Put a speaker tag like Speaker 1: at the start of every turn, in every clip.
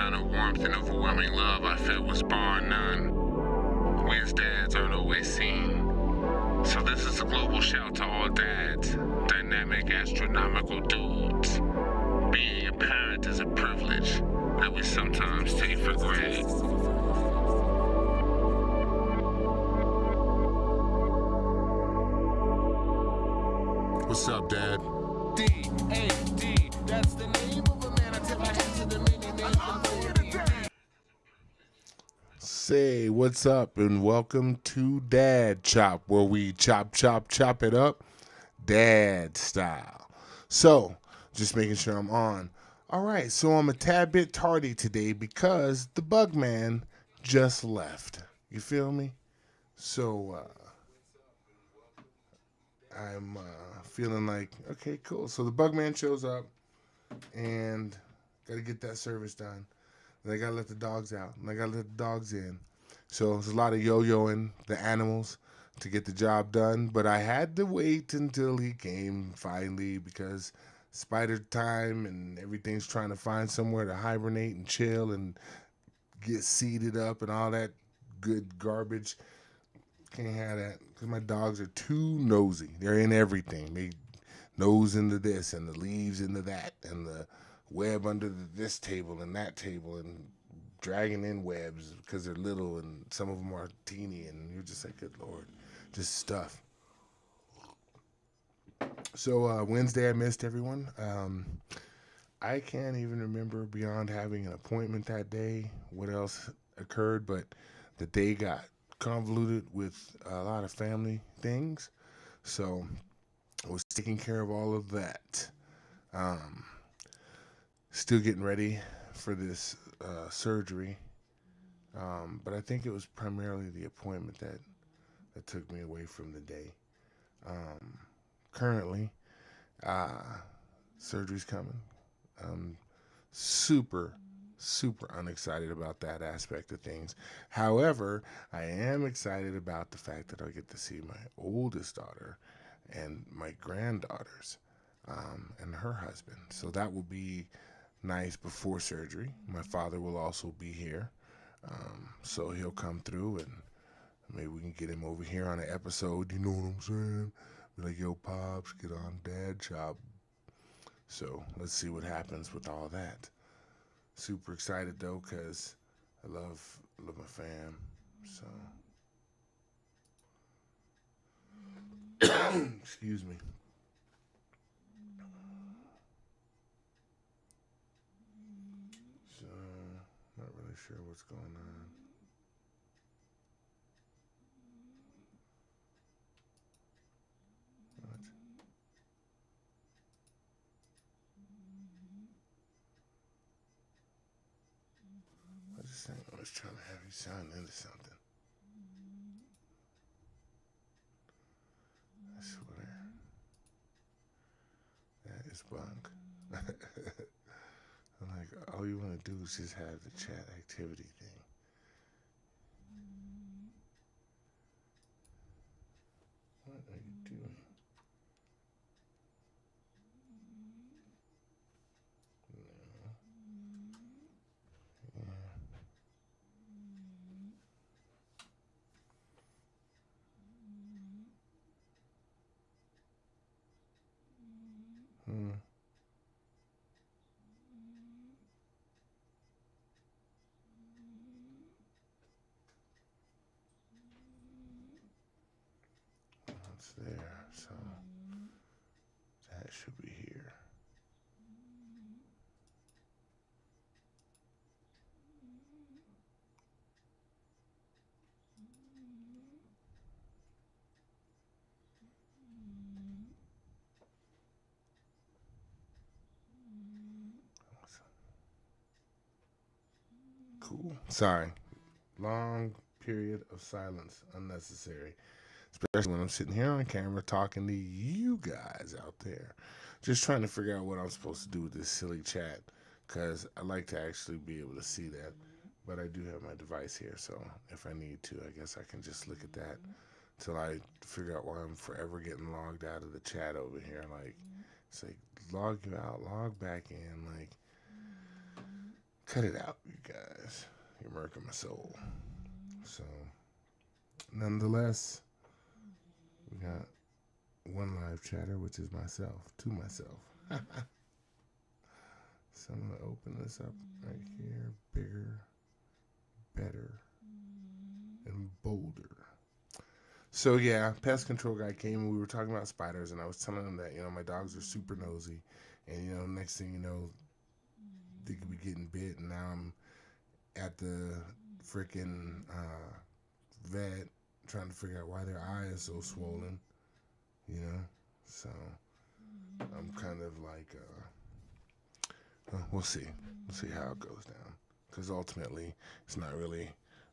Speaker 1: amount of warmth and overwhelming love I felt was bar none. We as dads aren't always seen. So this is a global shout to all dads, dynamic astronomical dudes. Being a parent is a privilege that we sometimes take for granted. What's up, Dad?
Speaker 2: D-A-D, that's the name of a man. I tip my hat to the many names.
Speaker 3: Say what's up and welcome to Dadchop, where we chop it up dad style. So, just making sure I'm on. All right, so I'm a tad bit tardy today because the bug man just left. You feel me? So, I'm feeling like, okay, cool. So the bug man shows up and got to get that service done. Then I got to let the dogs out and I got to let the dogs in. So there's a lot of yo-yoing the animals to get the job done. But I had to wait until he came finally because spider time and everything's trying to find somewhere to hibernate and chill and get seated up and all that good garbage. Can't have that because my dogs are too nosy. They're in everything. They nose into this and the leaves into that and the web under this table and that table and dragging in webs because they're little and some of them are teeny and you're just like, good Lord, just stuff. So Wednesday I missed everyone. I can't even remember beyond having an appointment that day what else occurred, but the day got convoluted with a lot of family things, so I was taking care of all of that. Still getting ready for this surgery, but I think it was primarily the appointment that took me away from the day. Currently, surgery's coming. Super unexcited about that aspect of things. However, I am excited about the fact that I get to see my oldest daughter and my granddaughters and her husband. So that will be nice before surgery. My father will also be here. So he'll come through and maybe we can get him over here on an episode. You know what I'm saying? Be like, yo, Pops, get on Dadchop. So let's see what happens with all that. Super excited though, cause I love my fam. So, excuse me. So, not really sure what's going on. What? I was trying to have you sign into something. I swear. That is bunk. I'm like, all you want to do is just have the chat activity thing. What are you doing? It's there, so that should be here. Cool. Sorry. Long period of silence. Unnecessary. Especially when I'm sitting here on camera talking to you guys out there. Just trying to figure out what I'm supposed to do with this silly chat. Because I like to actually be able to see that. But I do have my device here. So if I need to, I guess I can just look at that. Until I figure out why I'm forever getting logged out of the chat over here. Like, it's like, log you out, log back in. Like, cut it out. guys. You're murking my soul. So, nonetheless, we got one live chatter, which is myself, to myself. So I'm going to open this up right here. Bigger, better, and bolder. So yeah, pest control guy came and we were talking about spiders, and I was telling him that, my dogs are super nosy, and next thing you know, they could be getting bit, and now I'm at the freaking vet trying to figure out why their eye is so swollen, so I'm kind of like, we'll see how it goes down, because ultimately it's not really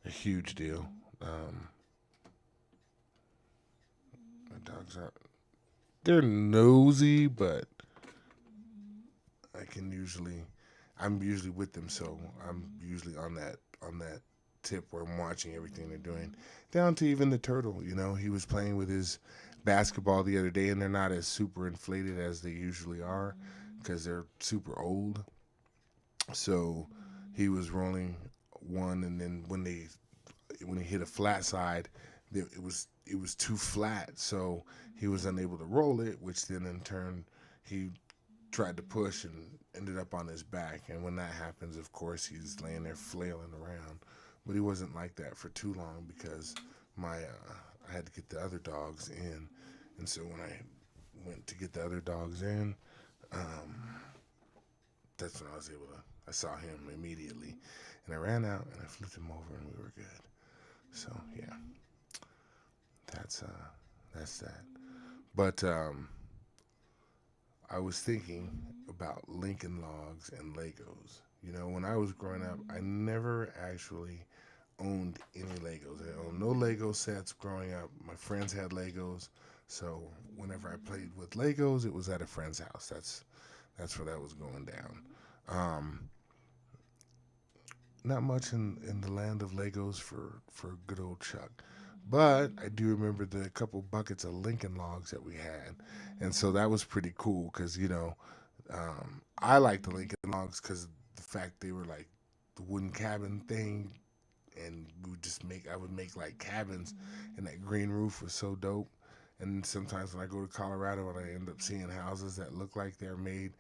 Speaker 3: a huge deal. My dogs they're nosy, but I'm usually with them, so I'm usually on that tip where I'm watching everything they're doing, down to even the turtle. He was playing with his basketball the other day, and they're not as super inflated as they usually are because they're super old. So he was rolling one, and then when he hit a flat side, it was too flat, so he was unable to roll it, which then in turn he tried to push and ended up on his back. And when that happens, of course, he's laying there flailing around. But he wasn't like that for too long because I had to get the other dogs in. And so when I went to get the other dogs in, that's when I saw him immediately. And I ran out and I flipped him over and we were good. So, yeah. That's that. But I was thinking about Lincoln Logs and Legos. When I was growing up, I never actually owned any Legos. I owned no Lego sets growing up. My friends had Legos, so whenever I played with Legos, it was at a friend's house. That's where that was going down. Not much in the land of Legos for good old Chuck. But I do remember the couple buckets of Lincoln Logs that we had. And so that was pretty cool because, I like the Lincoln Logs because the fact they were like the wooden cabin thing. And I would make like cabins, and that green roof was so dope. And sometimes when I go to Colorado and I end up seeing houses that look like they're made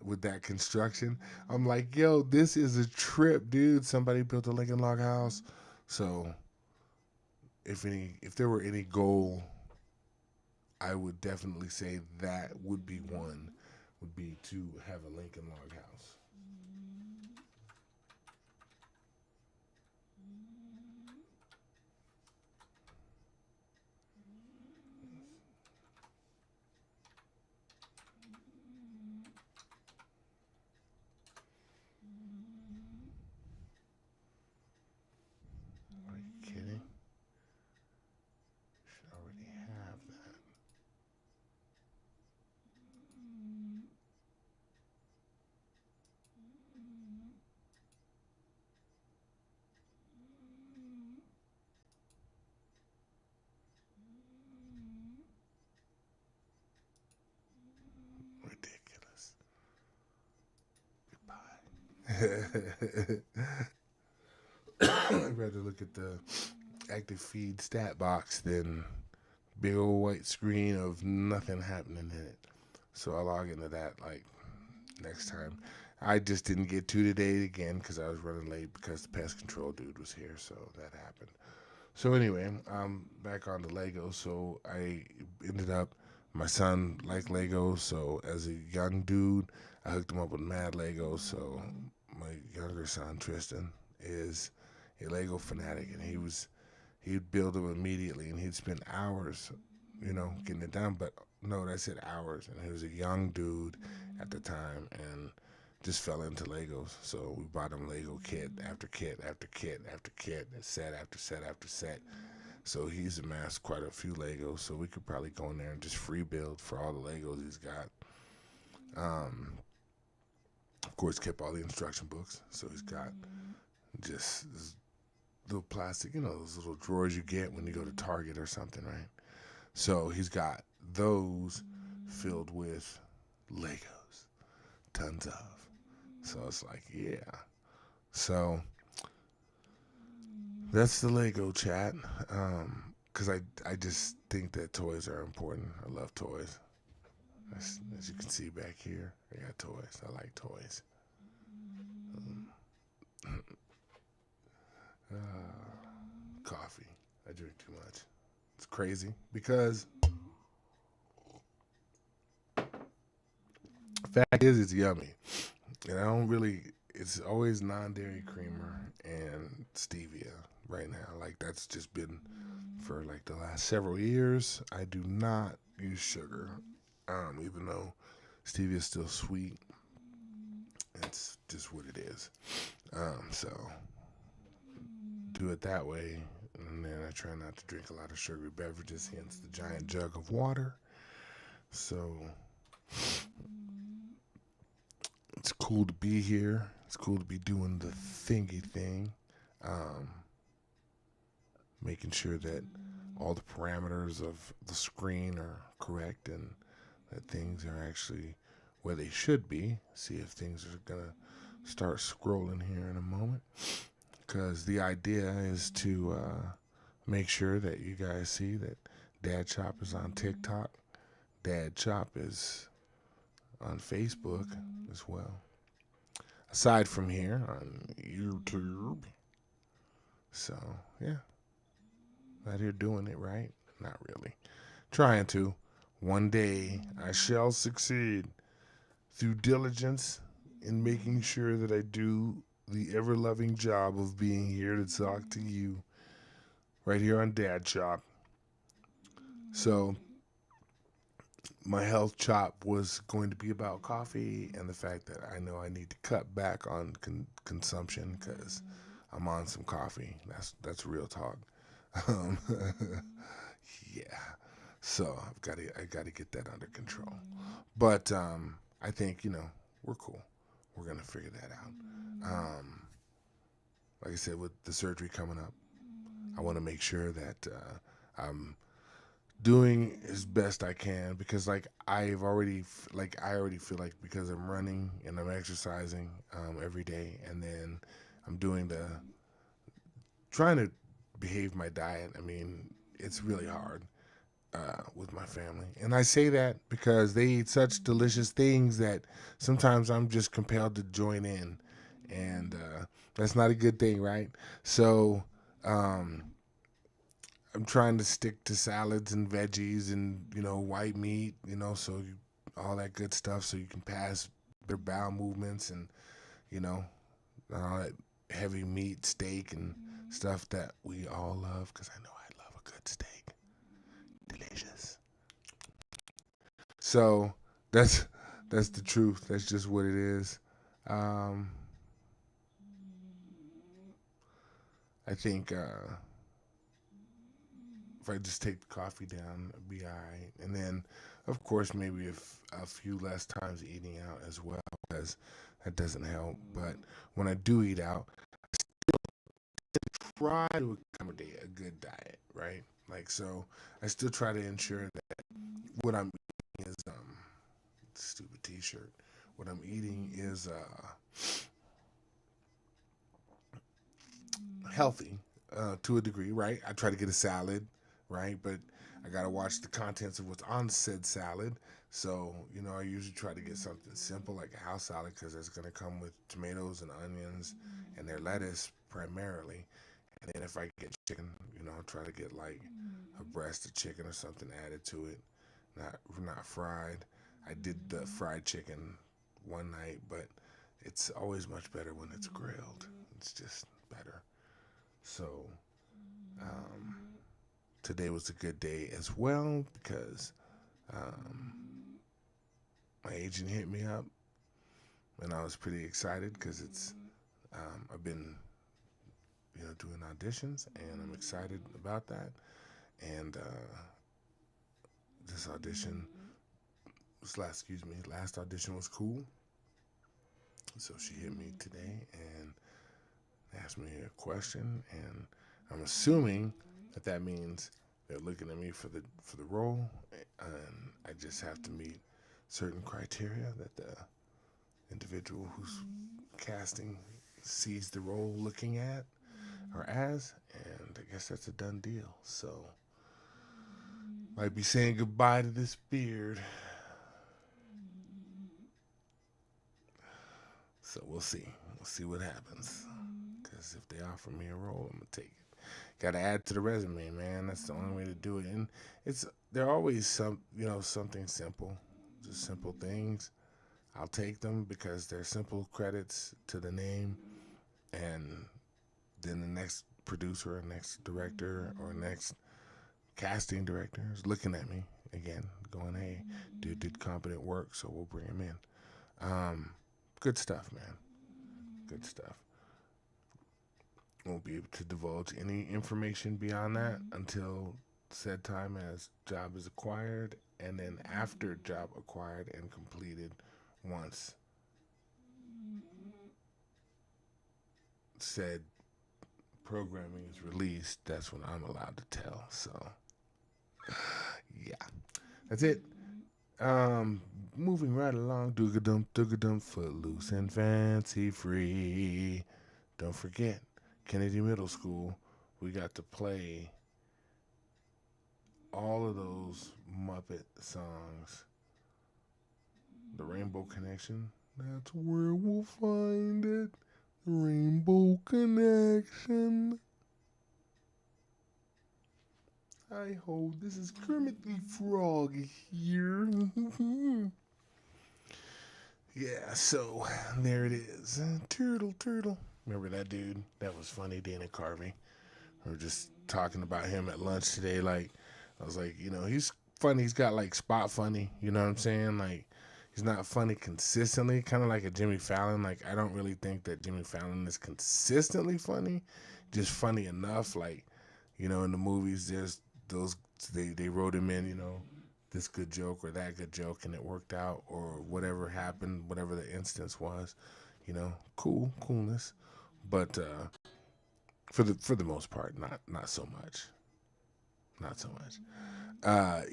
Speaker 3: with that construction, I'm like, yo, this is a trip, dude. Somebody built a Lincoln Log house. So if there were any goal, I would definitely say that would be one, would be to have a Lincoln Log house. Are you kidding? Should already have that. Ridiculous. Goodbye. I'd rather look at the active feed stat box than big old white screen of nothing happening in it. So I'll log into that like next time. I just didn't get to today again because I was running late because the pest control dude was here, so that happened. So anyway, I'm back on the Lego. So I ended up, my son liked Legos, so as a young dude, I hooked him up with mad Legos. So my younger son, Tristan, is a Lego fanatic, and he'd build them immediately, and he'd spend hours, getting it done. But no, I said hours, and he was a young dude at the time, and just fell into Legos. So we bought him Lego kit after kit after kit after kit, set after set after set. So he's amassed quite a few Legos, so we could probably go in there and just free build for all the Legos he's got. Of course, kept all the instruction books, so he's got just this little plastic, those little drawers you get when you go to Target or something, right? So he's got those filled with Legos, tons of. So it's like, yeah. So that's the Lego chat. Because I just think that toys are important. I love toys. As you can see back here, I got toys. I like toys. Coffee. I drink too much. It's crazy because fact is it's yummy. And I don't really. It's always non-dairy creamer and stevia right now. Like that's just been for like the last several years. I do not use sugar, even though stevia is still sweet. It's just what it is. So do it that way, and then I try not to drink a lot of sugary beverages. Hence the giant jug of water. So it's cool to be here. It's cool to be doing the thingy thing, making sure that all the parameters of the screen are correct and that things are actually where they should be. See if things are gonna start scrolling here in a moment, because the idea is to make sure that you guys see that Dadchop is on TikTok. Dadchop is on Facebook as well. Aside from here on YouTube. So, yeah. Out here doing it right? Not really. Trying to. One day I shall succeed through diligence in making sure that I do the ever loving job of being here to talk to you right here on Dadchop. So, my health chop was going to be about coffee and the fact that I know I need to cut back on consumption because I'm on some coffee. That's real talk. Um, yeah. So I gotta get that under control. But I think we're cool. We're gonna figure that out. Like I said, with the surgery coming up, I want to make sure that I'm doing as best I can, because I already feel like, because I'm running and I'm exercising every day, and then I'm trying to behave my diet. I mean, it's really hard with my family, and I say that because they eat such delicious things that sometimes I'm just compelled to join in, and that's not a good thing, right? So I'm trying to stick to salads and veggies and white meat, all that good stuff, so you can pass their bowel movements, and all that heavy meat, steak, and stuff that we all love. Because I know I love a good steak, delicious. So that's the truth. That's just what it is. Um, I think if I just take the coffee down, it'll be all right. And then, of course, maybe a few less times eating out as well, because that doesn't help. But when I do eat out, try to accommodate a good diet, right? Like, so I still try to ensure that what I'm eating is stupid T-shirt. What I'm eating is healthy to a degree, right? I try to get a salad, right? But I gotta watch the contents of what's on said salad. So I usually try to get something simple like a house salad, because it's gonna come with tomatoes and onions and their lettuce primarily. And then if I get chicken, I'll try to get like a breast of chicken or something added to it, not fried. I did the fried chicken one night, but it's always much better when it's grilled. It's just better. So um, today was a good day as well, because um, my agent hit me up, and I was pretty excited because I've been doing auditions, and I'm excited about that. And this audition last audition was cool. So she hit me today and asked me a question, and I'm assuming that means they're looking at me for the role, and I just have to meet certain criteria that the individual who's casting sees the role looking at. or as, and I guess that's a done deal. So, might be saying goodbye to this beard. So we'll see. We'll see what happens. Because if they offer me a role, I'm gonna take it. Got to add to the resume, man. That's the only way to do it. And they're always something simple, just simple things. I'll take them because they're simple credits to the name, and then the next producer or next director or next casting director is looking at me again, going, "Hey, dude did competent work, so we'll bring him in." Good stuff, man. Good stuff. Won't be able to divulge any information beyond that until said time as job is acquired, and then after job acquired and completed, once said programming is released, that's when I'm allowed to tell. So, yeah, that's it. Moving right along, doogadum, Footloose and fancy free. Don't forget, Kennedy Middle School, we got to play all of those Muppet songs. The Rainbow Connection, that's where we'll find it. The Rainbow Connection. Hi ho, this is Kermit the Frog here. Yeah, so there it is. Turtle. Remember that dude? That was funny, Dana Carvey. We were just talking about him at lunch today. Like, I was like, he's funny. He's got like spot funny. You know what I'm saying? Like, he's not funny consistently, kind of like a Jimmy Fallon. Like, I don't really think that Jimmy Fallon is consistently funny, just funny enough. Like, in the movies, there's those, they wrote him in, this good joke or that good joke, and it worked out, or whatever happened, whatever the instance was, coolness. But for the most part, not so much. Not so much. I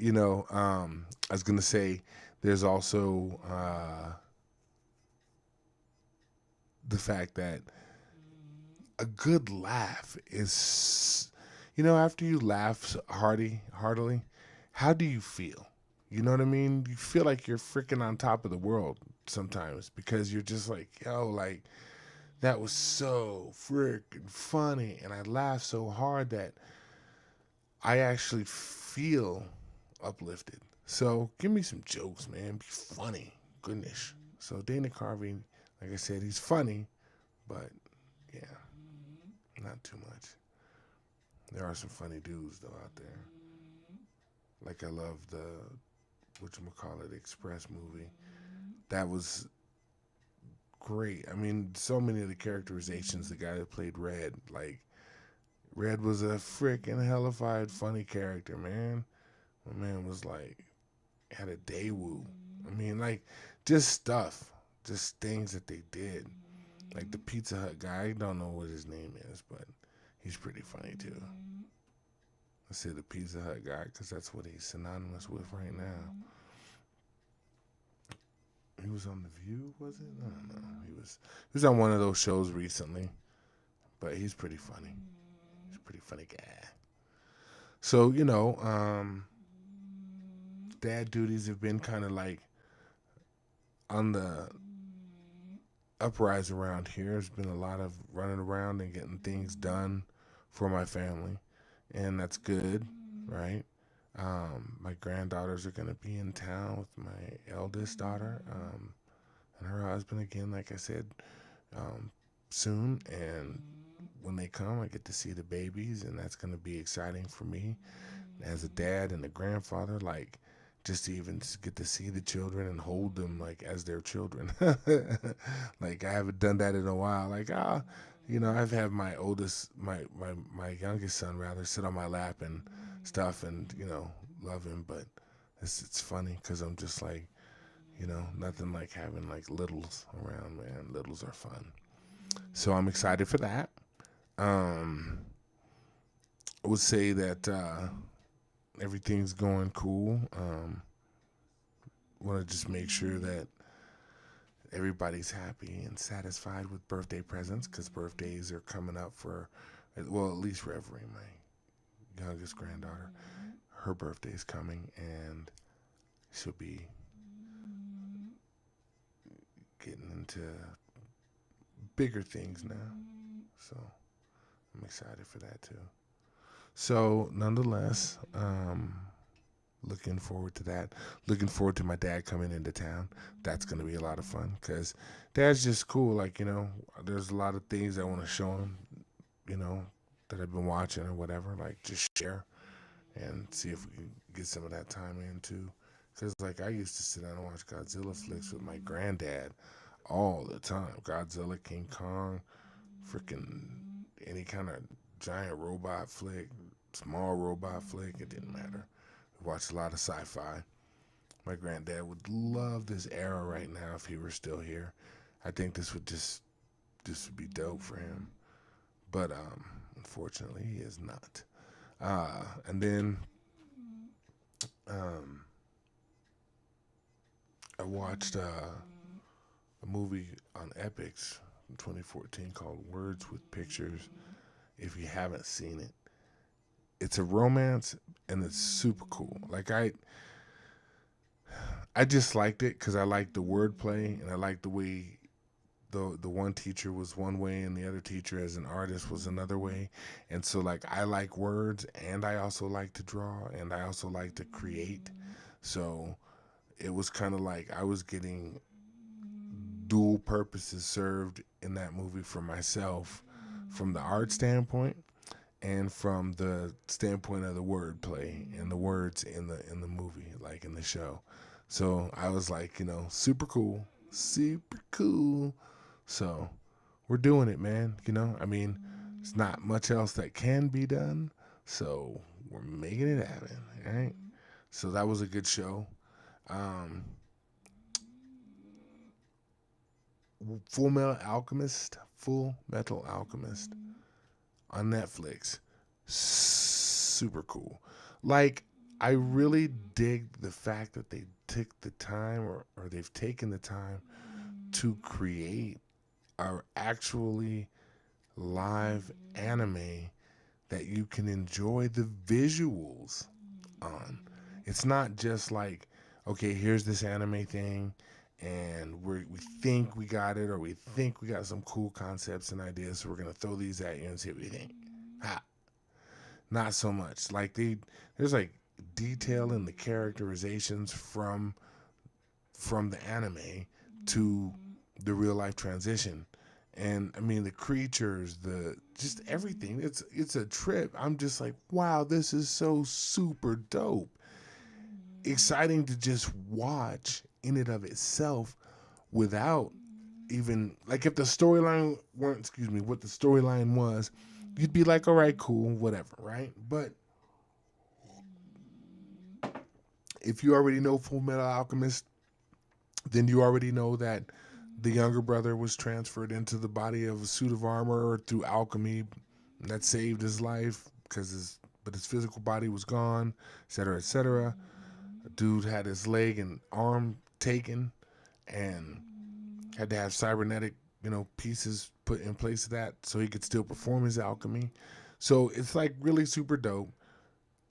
Speaker 3: was gonna say there's also the fact that a good laugh is, after you laugh heartily, how do you feel? You know what I mean? You feel like you're freaking on top of the world sometimes, because you're just like, yo, like, that was so freaking funny, and I laughed so hard that I actually feel uplifted. So give me some jokes, man. Be funny. Goodness. So Dana Carvey, like I said, he's funny, but yeah, not too much. There are some funny dudes though out there. Like, I love the whatchamacallit Express movie. That was great. I mean, so many of the characterizations, the guy that played Red, like, Red was a freaking hellified funny character, man. My man was like, had a Daewoo. I mean, like, just things that they did. Like the Pizza Hut guy, I don't know what his name is, but he's pretty funny too. I say the Pizza Hut guy because that's what he's synonymous with right now. He was on The View, was it? I don't know. He was on one of those shows recently, but he's pretty funny. He's a pretty funny guy. So, dad duties have been kind of like on the uprise around here. There's been a lot of running around and getting things done for my family, and that's good, right? My granddaughters are going to be in town with my eldest daughter and her husband again, like I said, soon. And when they come, I get to see the babies, and that's going to be exciting for me as a dad and a grandfather. Like, just to even get to see the children and hold them like as their children. Like, I haven't done that in a while. Like, I've had my youngest son rather sit on my lap and stuff, and love him. But it's funny because I'm just like, nothing like having like littles around, man. Littles are fun, so I'm excited for that. I would say that everything's going cool. Want to just make sure that everybody's happy and satisfied with birthday presents, because birthdays are coming up for Well, at least Reverie, my youngest granddaughter, her birthday is coming, and she'll be getting into bigger things now. So I'm excited for that too. So nonetheless, looking forward to that. Looking forward to my dad coming into town. That's going to be a lot of fun because Dad's just cool. Like, there's a lot of things I want to show him, that I've been watching or whatever. Like, just share and see if we can get some of that time in too. Because, like, I used to sit down and watch Godzilla flicks with my granddad all the time. Godzilla, King Kong, freaking any kind of giant robot flick, small robot flick, it didn't matter. We watched a lot of sci-fi. My granddad would love this era right now if he were still here. I think this would be dope for him. But unfortunately, he is not. And then I watched a movie on Epix from 2014 called Words with Pictures. If you haven't seen it, it's a romance and it's super cool. Like I just liked it because I liked the wordplay and I liked the way the one teacher was one way and the other teacher as an artist was another way. And so like I like words and I also like to draw and I also like to create. So it was kind of like I was getting dual purposes served in that movie for myself, from the art standpoint and from the standpoint of the wordplay and the words in the movie, like in the show. So I was like, super cool. So we're doing it, man. I mean, there's not much else that can be done. So we're making it happen, right? So that was a good show. Fullmetal Alchemist on Netflix. Super cool. Like, I really dig the fact that they took the time or they've taken the time to create a actually live anime that you can enjoy the visuals on. It's not just like, okay, here's this anime thing and we think we got it or we think we got some cool concepts and ideas, so we're going to throw these at you and see what you think. Not so much. Like there's like detail in the characterizations from the anime to the real life transition. And I mean the creatures, just everything. It's a trip. I'm just like, wow, this is so super dope. Exciting to just watch in and of itself without even, like, if the storyline weren't, what the storyline was, you'd be like, all right, cool, whatever, right? But if you already know Fullmetal Alchemist, then you already know that the younger brother was transferred into the body of a suit of armor through alchemy that saved his life but his physical body was gone, etc., etc. A dude had his leg and arm taken and had to have cybernetic, pieces put in place of that so he could still perform his alchemy. So it's like really super dope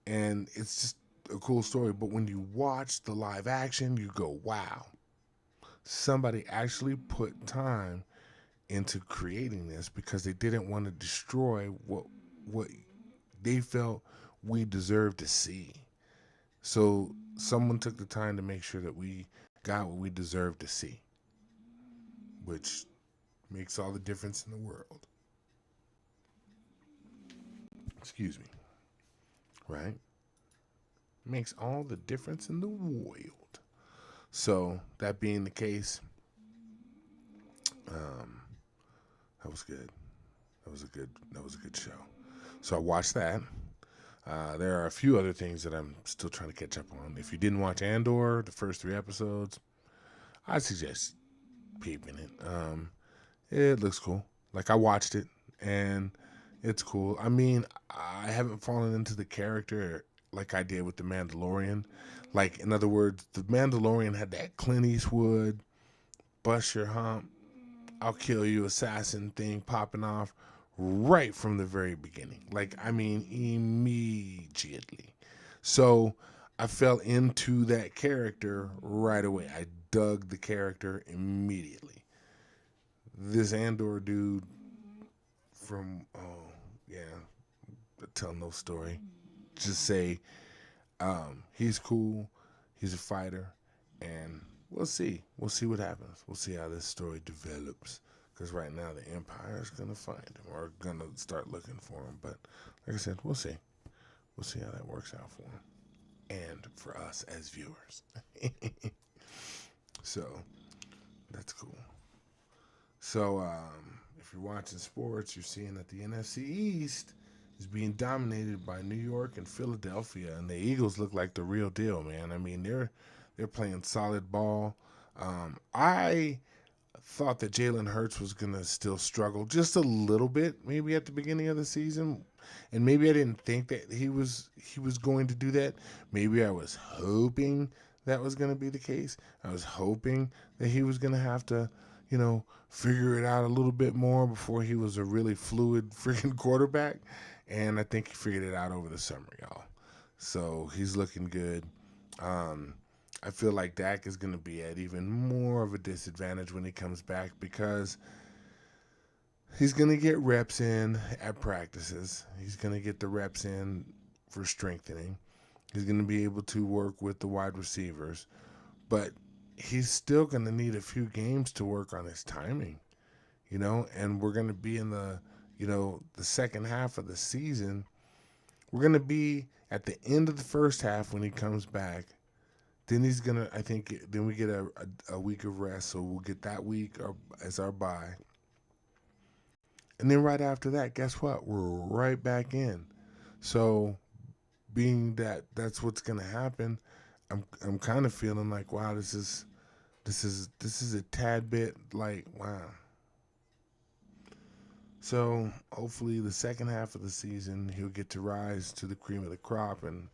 Speaker 3: and it's just a cool story. But when you watch the live action, you go, wow, somebody actually put time into creating this because they didn't want to destroy what they felt we deserved to see. So someone took the time to make sure that we got what we deserved to see, which makes all the difference in the world. Excuse me. Right? Makes all the difference in the world. So that being the case, that was good. That was a good show. So I watched that. There are a few other things that I'm still trying to catch up on. If you didn't watch Andor, the first 3 episodes, I suggest peeping it. It looks cool. Like, I watched it, and it's cool. I mean, I haven't fallen into the character like I did with The Mandalorian. Like, in other words, The Mandalorian had that Clint Eastwood, bust your hump, I'll kill you assassin thing popping off right from the very beginning. Like, I mean, immediately. So I fell into that character right away. I dug the character immediately. This Andor dude from, oh, yeah, tell no story. Just say, he's cool, he's a fighter, and we'll see. We'll see what happens. We'll see how this story develops. Because right now the Empire is going to find him or going to start looking for him. But like I said, we'll see. We'll see how that works out for him and for us as viewers. So that's cool. So if you're watching sports, you're seeing that the NFC East is being dominated by New York and Philadelphia, and the Eagles look like the real deal, man. I mean, they're playing solid ball. I thought that Jalen Hurts was gonna still struggle just a little bit, maybe at the beginning of the season, and maybe I didn't think that he was going to do that. Maybe I was hoping that was gonna be the case. I was hoping that he was gonna have to, figure it out a little bit more before he was a really fluid freaking quarterback, and I think he figured it out over the summer, y'all. So he's looking good. I feel like Dak is going to be at even more of a disadvantage when he comes back because he's going to get reps in at practices. He's going to get the reps in for strengthening. He's going to be able to work with the wide receivers. But he's still going to need a few games to work on his timing, and we're going to be in the second half of the season. We're going to be at the end of the first half when he comes back. Then he's going to, I think, then we get a week of rest, so we'll get that week as our bye. And then right after that, guess what? We're right back in. So being that that's what's going to happen, I'm kind of feeling like, wow, this is a tad bit like, wow. So hopefully the second half of the season he'll get to rise to the cream of the crop and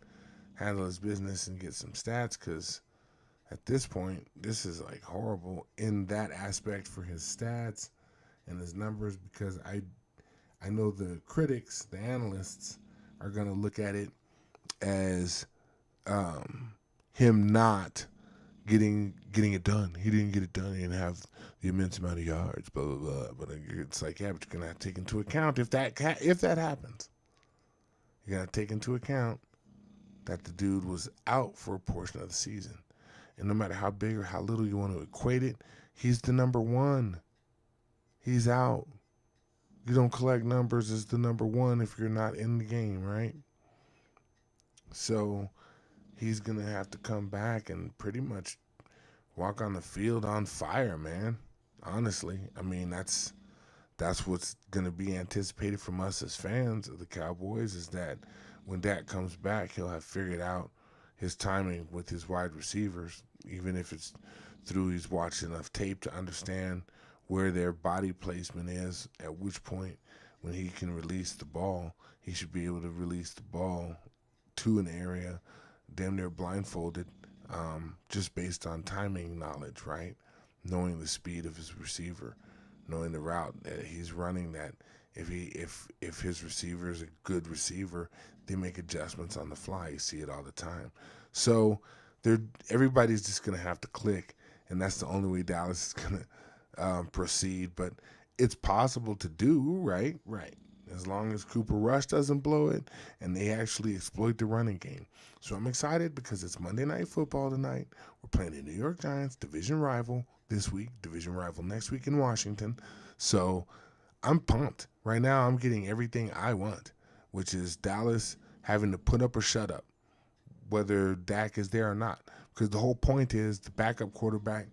Speaker 3: handle his business and get some stats, because at this point this is like horrible in that aspect for his stats and his numbers, because I know the critics, the analysts, are going to look at it as him not getting it done. He didn't get it done. He didn't have the immense amount of yards, blah blah blah. But it's like, yeah, but you're gonna have to take into account if that happens. You're gonna take into account that the dude was out for a portion of the season, and no matter how big or how little you want to equate it, he's the number one. He's out. You don't collect numbers as the number one if you're not in the game, right? So he's going to have to come back and pretty much walk on the field on fire, man. Honestly, I mean, that's what's going to be anticipated from us as fans of the Cowboys, is that when Dak comes back, he'll have figured out his timing with his wide receivers, even if it's through he's watched enough tape to understand where their body placement is, at which point when he can release the ball, he should be able to release the ball to an area damn near blindfolded, just based on timing knowledge, right? Knowing the speed of his receiver, knowing the route that he's running, that if his receiver is a good receiver, they make adjustments on the fly. You see it all the time. So everybody's just going to have to click, and that's the only way Dallas is going to proceed. But it's possible to do, right? Right. As long as Cooper Rush doesn't blow it and they actually exploit the running game. So I'm excited because it's Monday Night Football tonight. We're playing the New York Giants, division rival this week, division rival next week in Washington. So I'm pumped. Right now I'm getting everything I want, which is Dallas having to put up or shut up, whether Dak is there or not. Because the whole point is the backup quarterback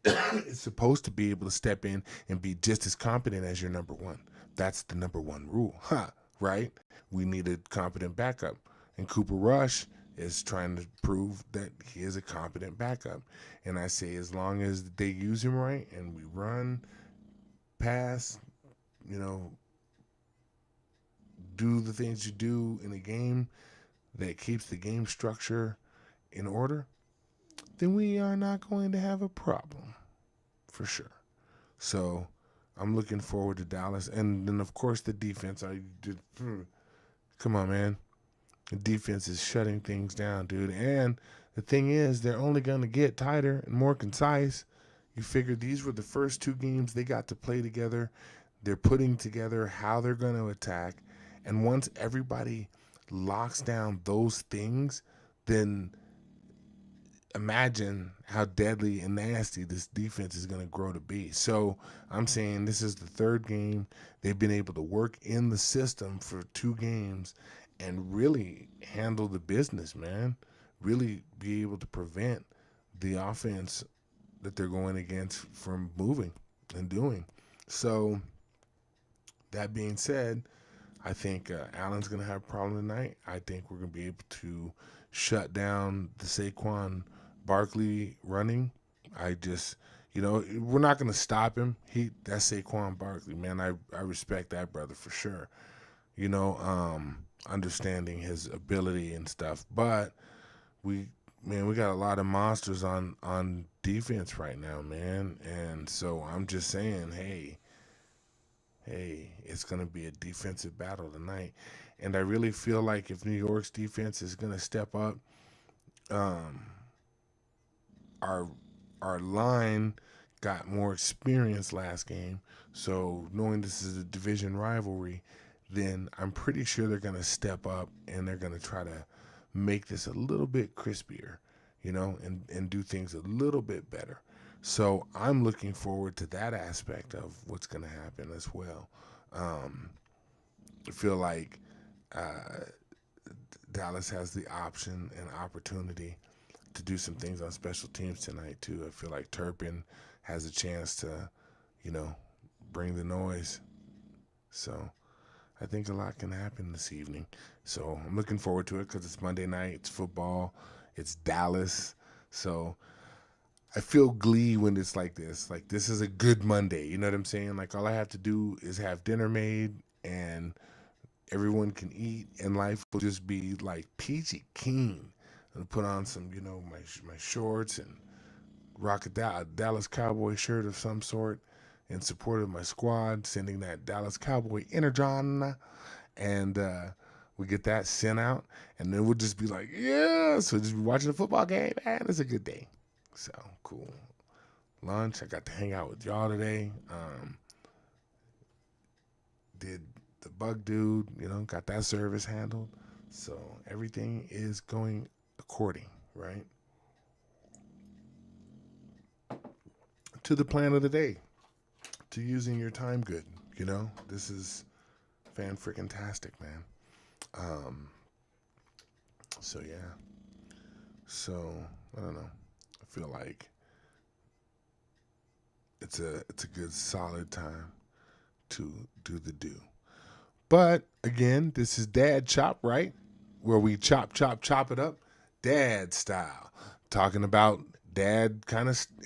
Speaker 3: is supposed to be able to step in and be just as competent as your number one. That's the number one rule, right? We need a competent backup. And Cooper Rush is trying to prove that he is a competent backup. And I say, as long as they use him right and we run, pass, do the things you do in a game that keeps the game structure in order, then we are not going to have a problem, for sure. So I'm looking forward to Dallas. And then, of course, the defense. Come on, man. The defense is shutting things down, dude. And the thing is, they're only going to get tighter and more concise. You figure these were the first 2 games they got to play together. They're putting together how they're going to attack. And once everybody locks down those things, then imagine how deadly and nasty this defense is going to grow to be. So I'm saying this is the 3rd game. They've been able to work in the system for 2 games and really handle the business, man. Really be able to prevent the offense that they're going against from moving and doing. So that being said, I think Allen's going to have a problem tonight. I think we're going to be able to shut down the Saquon Barkley running. I just, we're not going to stop him. That's Saquon Barkley, man. I respect that brother for sure. Understanding his ability and stuff. But we got a lot of monsters on defense right now, man. And so I'm just saying, hey, it's going to be a defensive battle tonight. And I really feel like if New York's defense is going to step up, our line got more experience last game. So knowing this is a division rivalry, then I'm pretty sure they're going to step up and they're going to try to make this a little bit crispier, and do things a little bit better. So I'm looking forward to that aspect of what's going to happen as well. I feel like Dallas has the option and opportunity to do some things on special teams tonight too. I feel like Turpin has a chance to, bring the noise. So I think a lot can happen this evening. So I'm looking forward to it because it's Monday night, it's football, it's Dallas. So I feel glee when it's like this. Like, this is a good Monday. You know what I'm saying? Like, all I have to do is have dinner made and everyone can eat and life will just be like peachy keen. And put on some, my shorts and rock a Dallas Cowboy shirt of some sort in support of my squad, sending that Dallas Cowboy energon. And we get that sent out. And then we'll just be like, yeah. So just be watching a football game. Man, it's a good day. So cool. Lunch. I got to hang out with y'all today. Did the bug dude, got that service handled. So everything is going according, right? To the plan of the day. To using your time good. This is fan-freaking-tastic, man. So yeah. So I don't know. I feel like it's a good solid time to do the do. But again, this is Dadchop, right? Where we chop it up, dad style, talking about dad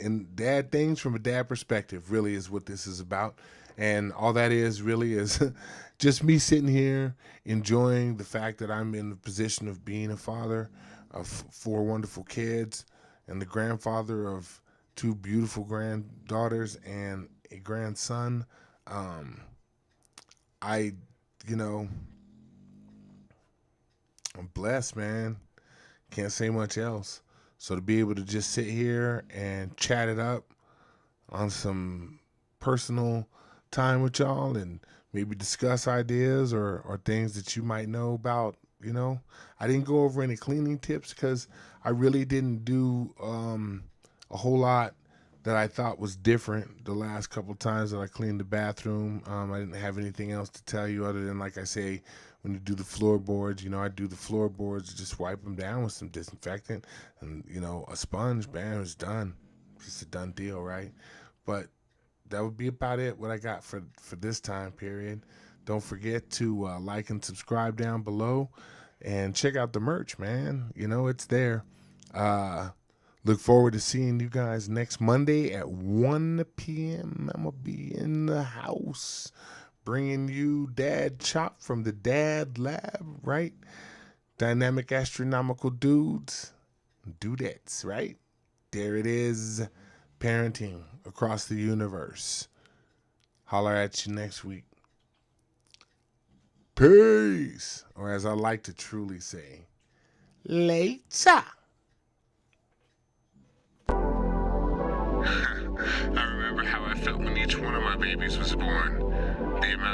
Speaker 3: and dad things from a dad perspective. Really is what this is about, and all that is really is just me sitting here enjoying the fact that I'm in the position of being a father of 4 wonderful kids and the grandfather of 2 beautiful granddaughters and a grandson. I'm blessed, man. Can't say much else. So to be able to just sit here and chat it up on some personal time with y'all and maybe discuss ideas or things that you might know about, I didn't go over any cleaning tips because I really didn't do a whole lot that I thought was different the last couple times that I cleaned the bathroom. I didn't have anything else to tell you other than, like I say, when you do the floorboards, I do the floorboards, just wipe them down with some disinfectant and, a sponge, bam, it's done. Just a done deal, right? But that would be about it, what I got for this time period. Don't forget to like and subscribe down below and check out the merch, man. It's there. Look forward to seeing you guys next Monday at 1 p.m. I'm going to be in the house bringing you Dadchop from the Dad Lab, right? Dynamic astronomical dudes, dudettes, right? There it is. Parenting across the universe. Holler at you next week. Peace. Or as I like to truly say, later.
Speaker 1: I remember how I felt when each one of my babies was born. The amount